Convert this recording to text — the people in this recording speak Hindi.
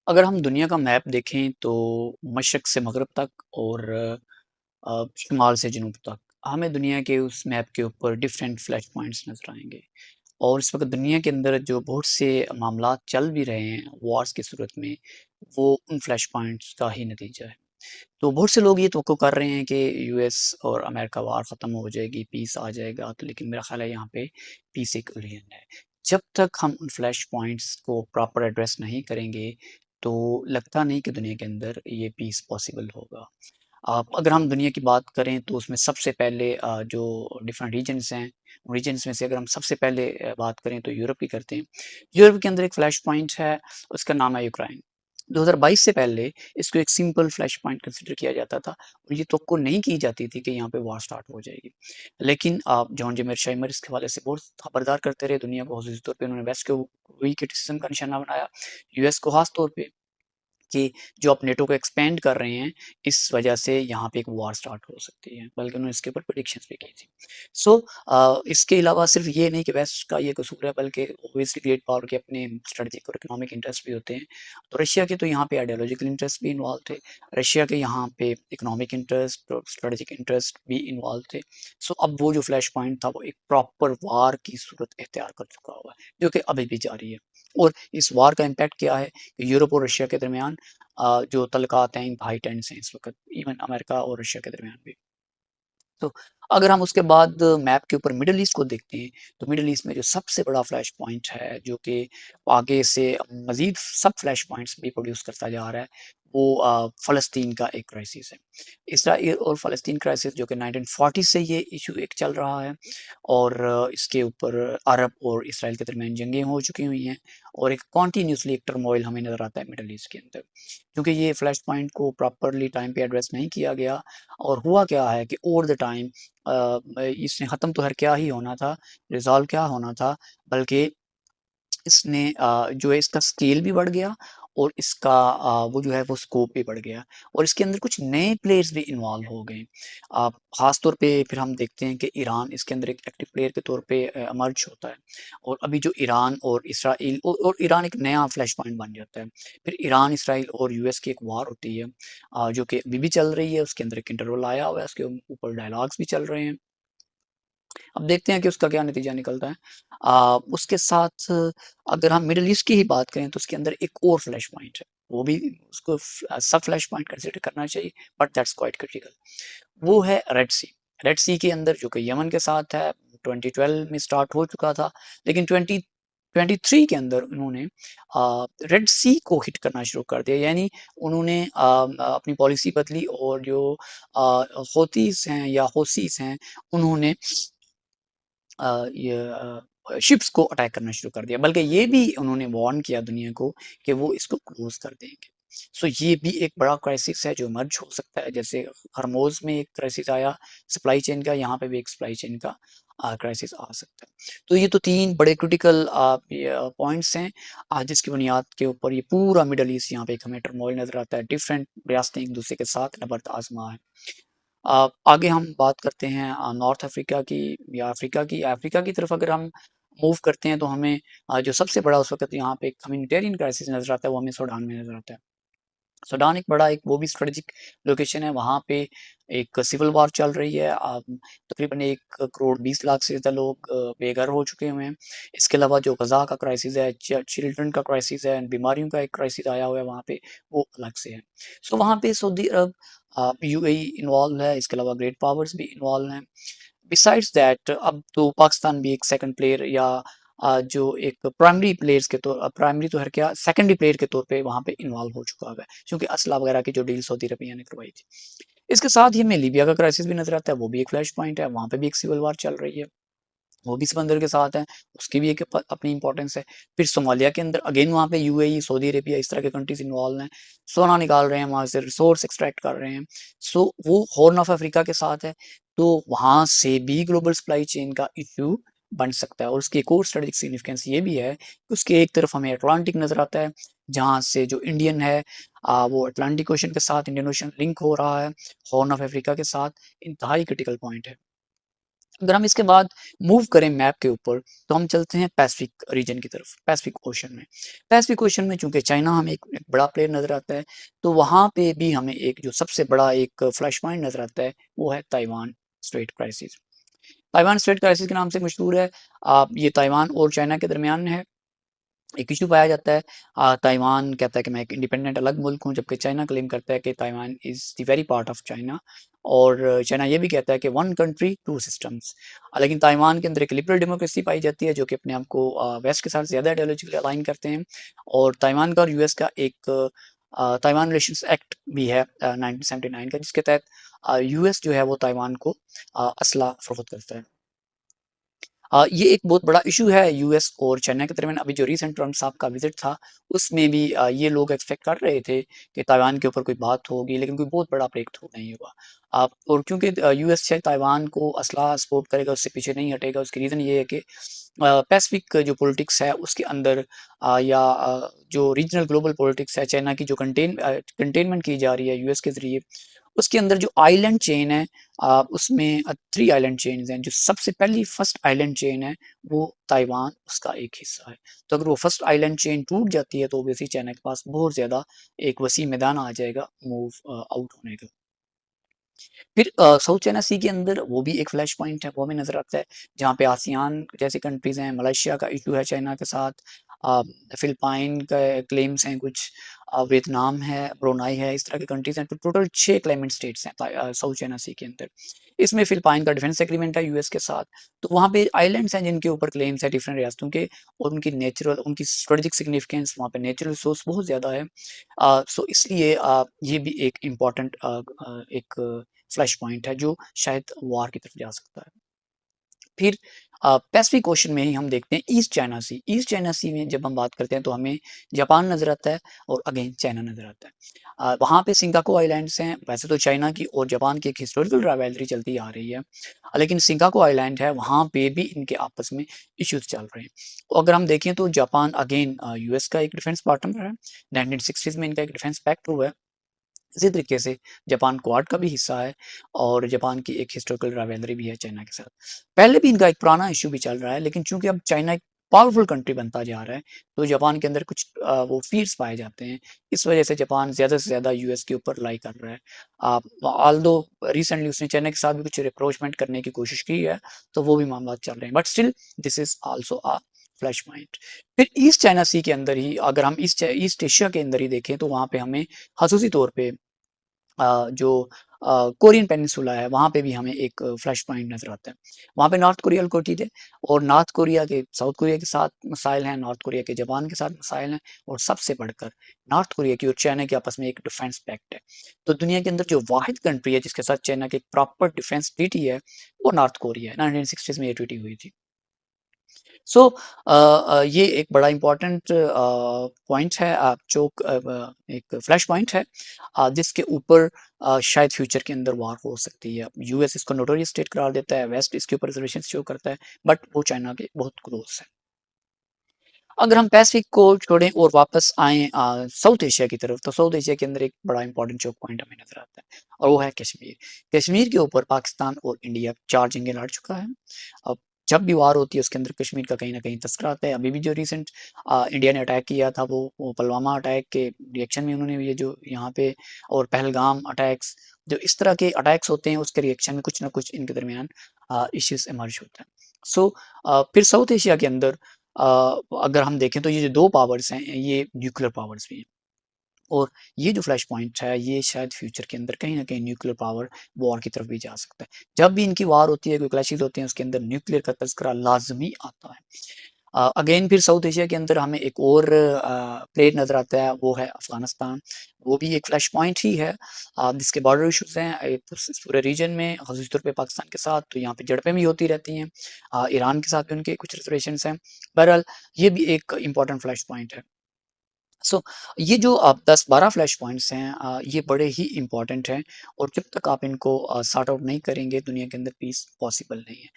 अगर हम दुनिया का मैप देखें तो मशरक़ से मग़रिब तक और शुमाल से जनूब तक हमें दुनिया के उस मैप के ऊपर डिफरेंट फ्लैश पॉइंट्स नज़र आएँगे। और इस वक़्त दुनिया के अंदर जो बहुत से मामलात चल भी रहे हैं वॉर्स की सूरत में, वो उन फ्लैश पॉइंट्स का ही नतीजा है। तो बहुत से लोग ये तवक्को कर रहे हैं कि यूएस और अमेरिका वार ख़त्म हो जाएगी, पीस आ जाएगा, तो लेकिन मेरा ख़्याल है यहाँ पे पीस एक इल्यूज़न है। जब तक हम उन फ्लैश पॉइंट्स को प्रॉपर एड्रेस नहीं करेंगे, तो लगता नहीं कि दुनिया के अंदर ये पीस पॉसिबल होगा। अगर हम दुनिया की बात करें तो उसमें सबसे पहले जो डिफरेंट रीजन्स हैं, रीजन्स में से अगर हम सबसे पहले बात करें तो यूरोप की करते हैं। यूरोप के अंदर एक फ्लैश पॉइंट है, उसका नाम है यूक्रेन। 2022 से पहले इसको एक सिंपल फ्लैश पॉइंट कंसीडर किया जाता था और ये तवक्को नहीं की जाती थी कि यहाँ पे वॉर स्टार्ट हो जाएगी। लेकिन जॉन जे मेर्शाइमर इसके हवाले से बहुत खबरदार करते रहे दुनिया को, ख़ुसूसी तौर पे उन्होंने वेस्ट को वीकेटिज़्म का निशाना बनाया, यूएस को ख़ास तौर पे कि जो आप नेटो को एक्सपेंड कर रहे हैं, इस वजह से यहाँ पे एक वॉर स्टार्ट हो सकती है, बल्कि उन्होंने इसके ऊपर प्रेडिक्शंस भी की थी। सो इसके अलावा सिर्फ ये नहीं कि वेस्ट का ये कसूर है, बल्कि ऑब्वियसली ग्रेट पावर के अपने स्ट्रेटेजिक और इकोनॉमिक इंटरेस्ट भी होते हैं। तो रशिया के तो यहाँ पे आइडियोलॉजिकल इंटरेस्ट भी इन्वॉल्व थे, रशिया के यहाँ पे इकोनॉमिक इंटरेस्ट और स्ट्रेटेजिक इंटरेस्ट भी इन्वॉल्व थे। सो अब वो जो फ्लैश पॉइंट था, वो एक प्रॉपर वार की सूरत इख्तियार कर चुका हुआ है, जो कि अभी भी जारी है। और इस वार का इम्पैक्ट क्या है कि यूरोप और रशिया के दरमियान जो तल्क़ात हैं हाई टेंस हैं इस वक़्त, इवन अमेरिका और रशिया के दरमियान भी। तो अगर हम उसके बाद मैप के ऊपर मिडल ईस्ट को देखते हैं, तो मिडल ईस्ट में जो सबसे बड़ा फ्लैश पॉइंट है, जो कि आगे से मज़ीद सब फ्लैश पॉइंट्स भी प्रोड्यूस करता जा रहा है, वो फ़लस्तीन का एक क्राइसिस है। इसराइल और फ़लस्तीन क्राइसिस जो कि 1940 से ये इश्यू एक चल रहा है और इसके ऊपर अरब और इसराइल के दरमियान जंगें हो चुकी हुई हैं और एक कॉन्टिन्यूअसली एक टर्मॉइल हमें नज़र आता है मिडल ईस्ट के अंदर। क्योंकि ये फ्लैश पॉइंट को प्रॉपरली टाइम पे एड्रेस नहीं किया गया और हुआ क्या है कि ओवर द टाइम इसने ख़त्म तो हर क्या ही होना था, रिज़ॉल्व क्या होना था, बल्कि इसने जो है इसका स्केल भी बढ़ गया और इसका वो जो है वो स्कोप भी बढ़ गया और इसके अंदर कुछ नए प्लेयर्स भी इन्वॉल्व हो गए। ख़ास तौर पे फिर हम देखते हैं कि ईरान इसके अंदर एक एक्टिव प्लेयर के तौर पे इमर्ज होता है और अभी जो ईरान और इसराइल और ईरान एक नया फ्लैश पॉइंट बन जाता है। फिर ईरान, इसराइल और यूएस की एक वॉर होती है जो कि अभी भी चल रही है, उसके अंदर एक इंटरवल आया हुआ है, उसके ऊपर डायलॉग्स भी चल रहे हैं। अब देखते हैं कि उसका क्या नतीजा निकलता है। उसके साथ अगर हम मिडल ईस्ट की ही बात करें तो उसके अंदर एक और फ्लैश पॉइंट है। वो भी उसको सब फ्लैश पॉइंट कंसीडर करना चाहिए बट दैट्स क्वाइट क्रिटिकल। वो है रेड सी। रेड सी के अंदर जो कि यमन के साथ है, 2012 में स्टार्ट हो चुका था, लेकिन 2023 के अंदर उन्होंने रेड सी को हिट करना शुरू कर दिया। यानी उन्होंने अपनी पॉलिसी बदली और जो हौतीस हैं या हौसीस हैं, उन्होंने शिप्स को अटैक करना शुरू कर दिया। बल्कि ये भी उन्होंने वार्न किया दुनिया को कि वो इसको क्लोज़ कर देंगे। सो ये भी एक बड़ा क्राइसिस है जो इमर्ज हो सकता है। जैसे हरमोज़ में एक क्राइसिस आया सप्लाई चेन का, यहाँ पे भी एक सप्लाई चेन का क्राइसिस आ सकता है। तो ये तो 3 बड़े क्रिटिकल पॉइंट्स हैं जिसकी बुनियाद के ऊपर ये पूरा मिडल ईस्ट यहाँ पे एक हमें टर्मॉइल नज़र आता है। डिफरेंट रियासतें एक-दूसरे के साथ नबर्द आज़मा है। आगे हम बात करते हैं नॉर्थ अफ्रीका की या अफ्रीका की तरफ अगर हम मूव करते हैं तो हमें जो सबसे बड़ा उस वक़्त यहाँ पे एक ह्यूमैनिटेरियन क्राइसिस नज़र आता है, वो हमें सूडान में नज़र आता है। सूडान एक बड़ा एक वो भी स्ट्रेटेजिक लोकेशन है, वहाँ पे एक सिविल वॉर चल रही है। तकरीबन 1 करोड़ 20 लाख से ज़्यादा लोग बेघर हो चुके हुए हैं। इसके अलावा जो ग़ज़ा का क्राइसिस है, चिल्ड्रन का क्राइसिस है, बीमारियों का एक क्राइसिस आया हुआ है वहाँ पे, वो अलग से है। सो वहाँ पे सऊदी अरब यूएई इन्वॉल्व है, इसके अलावा ग्रेट पावर्स भी इन्वॉल्व हैं। बिसाइड्स दैट अब तो पाकिस्तान भी एक सेकंड प्लेयर या जो एक प्राइमरी तो है क्या सेकेंडरी प्लेयर के तौर पे वहाँ पे इन्वॉल्व हो चुका है, क्योंकि असला वगैरह की जो डील सऊदी अरबिया ने करवाई थी। इसके साथ ही हमें लीबिया का क्राइसिस भी नज़र आता है, वो भी एक फ्लैश पॉइंट है, वहाँ पे भी एक सिविल वॉर चल रही है। वो भी समंदर के साथ है, उसकी भी एक अपनी इम्पोर्टेंस है। फिर सोमालिया के अंदर अगेन वहाँ पे यूएई, सऊदी अरेबिया इस तरह के कंट्रीज़ इन्वॉल्व हैं, सोना निकाल रहे हैं वहाँ से, रिसोर्स एक्सट्रैक्ट कर रहे हैं। सो वो हॉर्न ऑफ अफ्रीका के साथ है, तो वहाँ से भी ग्लोबल सप्लाई चेन का इश्यू बन सकता है और उसकी एक और स्ट्रेटेजिक सिग्निफिकेंस ये भी है कि उसके एक तरफ हमें अटलांटिक नज़र आता है, जहाँ से जो इंडियन है वो अटलांटिक ओशन के साथ इंडियन ओशन लिंक हो रहा है, हॉर्न ऑफ अफ्रीका के साथ, इंतहाई क्रिटिकल पॉइंट है। अगर हम इसके बाद मूव करें मैप के ऊपर, तो हम चलते हैं पैसिफिक रीजन की तरफ, पैसिफिक ओशन में। पैसिफिक ओशन में चूँकि चाइना हमें एक बड़ा प्लेयर नज़र आता है, तो वहाँ पे भी हमें एक जो सबसे बड़ा एक फ्लैश पॉइंट नज़र आता है, वो है Taiwan straight crisis. Taiwan straight crisis के नाम से मशहूर है। ये ताइवान और चाइना के दरमियान है, एक इश्यू पाया जाता है। ताइवान कहता है कि मैं एक इंडिपेंडेंट अलग मुल्क हूँ, जबकि चाइना क्लेम करता है कि Taiwan is the very part of China, और चाइना ये भी कहता है कि वन कंट्री टू सिस्टम्स। लेकिन ताइवान के अंदर एक लिबरल डेमोक्रेसी पाई जाती है, जो कि अपने आप को वेस्ट के साथ ज़्यादा आइडियोलॉजिकली अलाइन करते हैं। और ताइवान का और यूएस का एक ताइवान रिलेशंस एक्ट भी है 1979 का, जिसके तहत यूएस जो है वो ताइवान को असला फरोख्त करता है। ये एक बहुत बड़ा इशू है यूएस और चाइना के दरमियान। अभी जो रीसेंट ट्रम्प साहब का विजिट था, उसमें भी ये लोग एक्सपेक्ट कर रहे थे कि ताइवान के ऊपर कोई बात होगी, लेकिन कोई बहुत बड़ा ब्रेक थ्रू नहीं हुआ। और क्योंकि यूएस चाहे ताइवान को असला सपोर्ट करेगा, उससे पीछे नहीं हटेगा, उसकी रीज़न ये है कि पैसिफिक जो पॉलिटिक्स है उसके अंदर जो रीजनल ग्लोबल पॉलिटिक्स है, चाइना की जो कंटेनमेंट की जा रही है यूएस के ज़रिए, उसके अंदर जो आइलैंड चेन है, उसमें 3 आइलैंड चेन्स हैं। जो सबसे पहली फर्स्ट आइलैंड चेन है, वो ताइवान उसका एक हिस्सा है। तो अगर वो फर्स्ट आइलैंड चेन टूट जाती है, तो ऑब्वियसली चाइना के पास बहुत ज़्यादा एक वसीह मैदान आ जाएगा मूव आउट होने का। फिर साउथ चाइना सी के अंदर वो भी एक फ्लैश पॉइंट है, वो हमें नज़र आता है, जहाँ पे आसियान जैसी कंट्रीज़ हैं, मलेशिया का इश्यू है चाइना के साथ, अ, फ़िलिपाइन का क्लेम्स हैं कुछ, वियतनाम है, ब्रुनाई है, इस तरह की कंट्रीज़ हैं। तो टोटल 6 क्लेमेंट स्टेट्स हैं साउथ चाइना सी के अंदर। इसमें फ़िलिपाइन का डिफेंस एग्रीमेंट है यूएस के साथ, तो वहाँ पे आइलैंड्स हैं जिनके ऊपर क्लेम्स हैं डिफरेंट रियासतों के, और उनकी स्ट्रेटेजिक सिग्निफिकेंस, वहाँ पे नेचुरल रिसोर्स बहुत ज़्यादा है। सो इसलिए ये भी एक इम्पोर्टेंट एक फ्लैश पॉइंट है, जो शायद वॉर की तरफ जा सकता है। फिर पैसिफिक ओशन में ही हम देखते हैं ईस्ट चाइना सी। ईस्ट चाइना सी में जब हम बात करते हैं, तो हमें जापान नज़र आता है और अगेन चाइना नज़र आता है। वहाँ पे सिंगाकू आइलैंड्स हैं। वैसे तो चाइना की और जापान की एक हिस्टोरिकल राइवलरी चलती आ रही है, लेकिन सिंगाकू आइलैंड है, वहाँ पे भी इनके आपस में इश्यूज़ चल रहे हैं। और अगर हम देखें, तो जापान अगेन यूएस का एक डिफेंस पार्टनर है। 1960s में इनका एक डिफेंस पैक्ट हुआ है। इसी तरीके से जापान क्वाड का भी हिस्सा है, और जापान की एक हिस्टोरिकल राइवलरी भी है चाइना के साथ। पहले भी इनका एक पुराना इश्यू भी चल रहा है, लेकिन चूँकि अब चाइना एक पावरफुल कंट्री बनता जा रहा है, तो जापान के अंदर कुछ वो फ़ियर्स पाए जाते हैं। इस वजह से जापान ज़्यादा से ज़्यादा यूएस के ऊपर रिलाई कर रहा है। ऑल्दो रिसेंटली उसने चाइना के साथ भी कुछ रिप्रोचमेंट करने की कोशिश की है, तो वो भी मामला चल रहे हैं। But still this is also a flash point. फिर ईस्ट चाइना सी के अंदर ही, अगर हम ईस्ट एशिया के अंदर ही देखें, तो वहाँ पे हमें ख़ुसूसी तौर पे जो कोरियन पेनिनसुला है, वहाँ पे भी हमें एक फ्लैश पॉइंट नज़र आता है। वहाँ पे नॉर्थ कोरिया लोकेटेड है, और नॉर्थ कोरिया के साउथ कोरिया के साथ मसाइल हैं, नॉर्थ कोरिया के जापान के साथ मसाइल हैं, और सबसे बढ़कर नॉर्थ कोरिया की और चाइना के आपस में एक डिफेंस पैक्ट है। तो दुनिया के अंदर जो वाहिद कंट्री है जिसके साथ चाइना की एक प्रॉपर डिफेंस ट्रीटी है, वो नॉर्थ कोरिया है। 1960s में ये ट्रीटी हुई थी। सो ये एक बड़ा इम्पोर्टेंट पॉइंट है, जो एक फ्लैश पॉइंट है, जिसके ऊपर शायद फ्यूचर के अंदर वार हो सकती है। यूएस इसको नोटोरियस स्टेट करार देता है, वेस्ट इसके ऊपर रिजर्वेशन शो करता है, बट वो चाइना के बहुत क्लोज है। अगर हम पैसिफिक को छोड़ें और वापस आएँ साउथ एशिया की तरफ, तो साउथ एशिया के अंदर एक बड़ा इम्पोर्टेंट चोक पॉइंट हमें नज़र आता है, और वो है कश्मीर। कश्मीर के ऊपर पाकिस्तान और इंडिया 4 जंगें लड़ चुका है। अब जब भी वार होती है, उसके अंदर कश्मीर का कहीं न कहीं तज़किरा आता है। अभी भी जो रिसेंट इंडिया ने अटैक किया था, वो पुलवामा अटैक के रिएक्शन में उन्होंने ये जो यहाँ पे, और पहलगाम अटैक्स, जो इस तरह के अटैक्स होते हैं, उसके रिएक्शन में कुछ न कुछ इनके दरमियान इश्यूज़ इमर्ज होते हैं। सो फिर साउथ एशिया के अंदर अ, अगर हम देखें, तो ये जो 2 पावर्स हैं, ये न्यूक्लियर पावर्स भी हैं, और ये जो फ्लैश पॉइंट है, ये शायद फ्यूचर के अंदर कहीं न कहीं न्यूक्लियर पावर वॉर की तरफ भी जा सकता है। जब भी इनकी वार होती है, कोई क्लैशेज़ होते हैं, उसके अंदर न्यूक्लियर का तज़किरा लाज़मी आता है। अगेन फिर साउथ एशिया के अंदर हमें एक और प्लेयर नज़र आता है, वो है अफ़गानिस्तान। वो भी एक फ्लैश पॉइंट ही है, जिसके बॉर्डर इश्यूज़ हैं इस पूरे रीजन में, ख़ास तौर पे पाकिस्तान के साथ, तो यहाँ पे झड़पें भी होती रहती हैं। ईरान के साथ भी उनके कुछ रिज़र्वेशंस हैं। बहरहाल, ये भी एक इम्पोर्टेंट फ्लैश पॉइंट है। सो ये जो 10-12 फ्लैश पॉइंट्स हैं, ये बड़े ही इम्पोर्टेंट हैं, और जब तक आप इनको सॉर्ट आउट नहीं करेंगे, दुनिया के अंदर पीस पॉसिबल नहीं है।